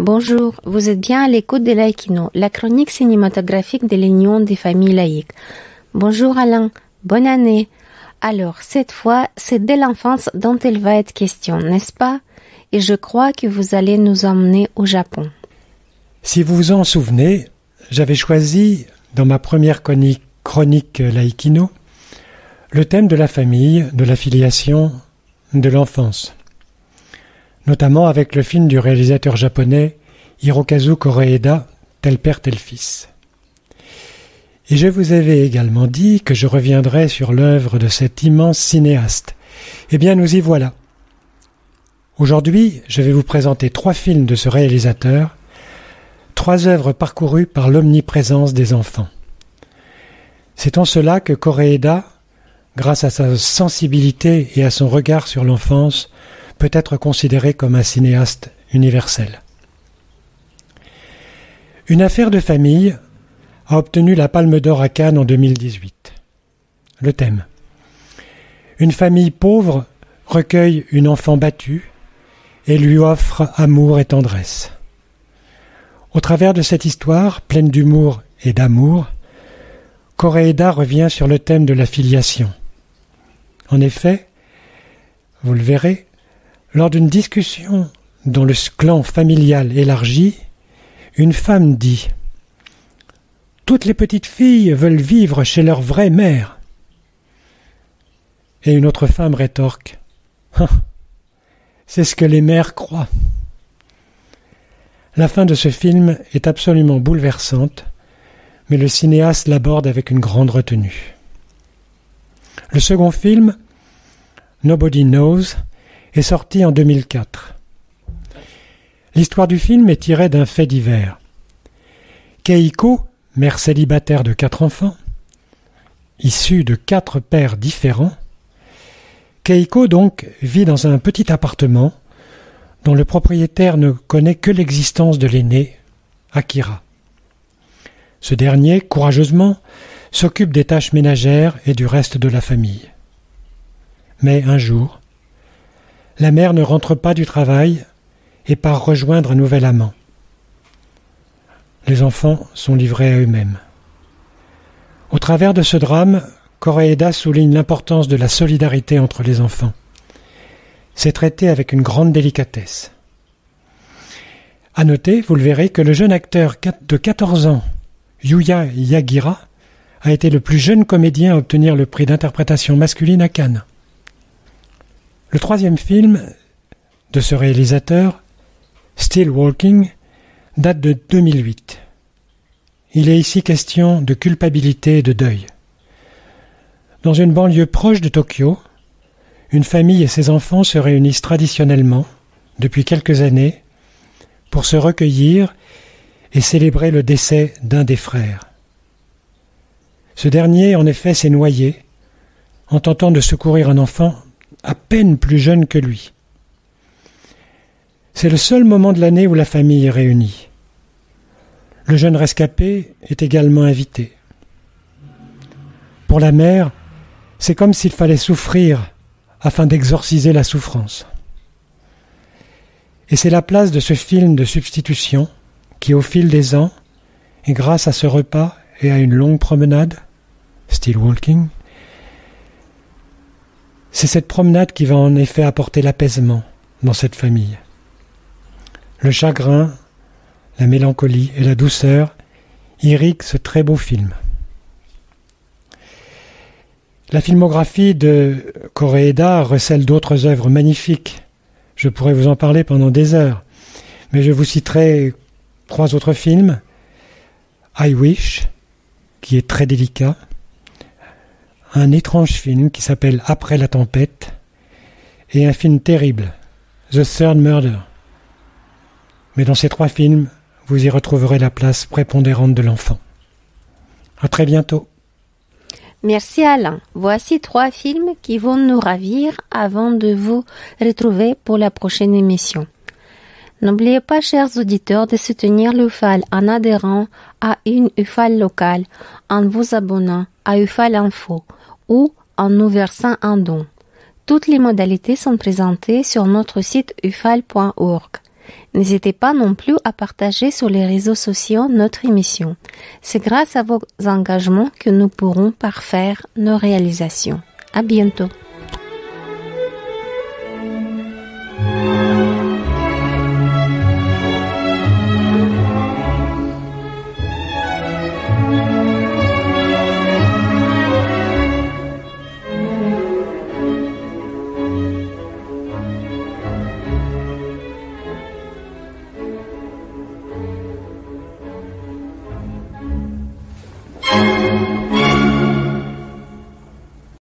Bonjour, vous êtes bien à l'écoute de Laïkino, la chronique cinématographique de l'Union des familles laïques. Bonjour Alain, bonne année. Alors, cette fois, c'est de l'enfance dont il va être question, n'est-ce pas? Et je crois que vous allez nous emmener au Japon. Si vous vous en souvenez, j'avais choisi, dans ma première chronique Laïkino, le thème de la famille, de la filiation, de l'enfance. Notamment avec le film du réalisateur japonais Hirokazu Koreeda, Tel père, tel fils. Et je vous avais également dit que je reviendrais sur l'œuvre de cet immense cinéaste. Eh bien, nous y voilà. Aujourd'hui, je vais vous présenter 3 films de ce réalisateur, 3 œuvres parcourues par l'omniprésence des enfants. C'est en cela que Koreeda, grâce à sa sensibilité et à son regard sur l'enfance, peut être considéré comme un cinéaste universel. Une affaire de famille a obtenu la Palme d'Or à Cannes en 2018. Le thème. Une famille pauvre recueille une enfant battue et lui offre amour et tendresse. Au travers de cette histoire, pleine d'humour et d'amour, Koreeda revient sur le thème de la filiation. En effet, vous le verrez, lors d'une discussion dans le clan familial élargi, une femme dit « Toutes les petites filles veulent vivre chez leur vraie mère. » Et une autre femme rétorque « C'est ce que les mères croient. » La fin de ce film est absolument bouleversante, mais le cinéaste l'aborde avec une grande retenue. Le second film, Nobody Knows, est sorti en 2004. L'histoire du film est tirée d'un fait divers. Keiko, mère célibataire de 4 enfants, issue de 4 pères différents, Keiko donc vit dans un petit appartement dont le propriétaire ne connaît que l'existence de l'aîné, Akira. Ce dernier, courageusement, s'occupe des tâches ménagères et du reste de la famille. Mais un jour, la mère ne rentre pas du travail et part rejoindre un nouvel amant. Les enfants sont livrés à eux-mêmes. Au travers de ce drame, Koreeda souligne l'importance de la solidarité entre les enfants. C'est traité avec une grande délicatesse. À noter, vous le verrez, que le jeune acteur de 14 ans, Yuya Yagira, a été le plus jeune comédien à obtenir le prix d'interprétation masculine à Cannes. Le 3e film de ce réalisateur, Still Walking, date de 2008. Il est ici question de culpabilité et de deuil. Dans une banlieue proche de Tokyo, une famille et ses enfants se réunissent traditionnellement, depuis quelques années, pour se recueillir et célébrer le décès d'un des frères. Ce dernier, en effet, s'est noyé en tentant de secourir un enfant à peine plus jeune que lui. C'est le seul moment de l'année où la famille est réunie. Le jeune rescapé est également invité. Pour la mère, c'est comme s'il fallait souffrir afin d'exorciser la souffrance. Et c'est la place de ce film de substitution qui, au fil des ans, et grâce à ce repas et à une longue promenade, Still Walking, c'est cette promenade qui va en effet apporter l'apaisement dans cette famille. Le chagrin, la mélancolie et la douceur irriguent ce très beau film. La filmographie de Koreeda recèle d'autres œuvres magnifiques. Je pourrais vous en parler pendant des heures, mais je vous citerai 3 autres films. I Wish, qui est très délicat. Un étrange film qui s'appelle Après la tempête, et un film terrible, The Third Murder. Mais dans ces 3 films, vous y retrouverez la place prépondérante de l'enfant. À très bientôt. Merci Alain. Voici 3 films qui vont nous ravir avant de vous retrouver pour la prochaine émission. N'oubliez pas, chers auditeurs, de soutenir l'UFAL en adhérant à une UFAL locale, en vous abonnant à UFAL Info ou en nous versant un don. Toutes les modalités sont présentées sur notre site ufal.org. N'hésitez pas non plus à partager sur les réseaux sociaux notre émission. C'est grâce à vos engagements que nous pourrons parfaire nos réalisations. À bientôt.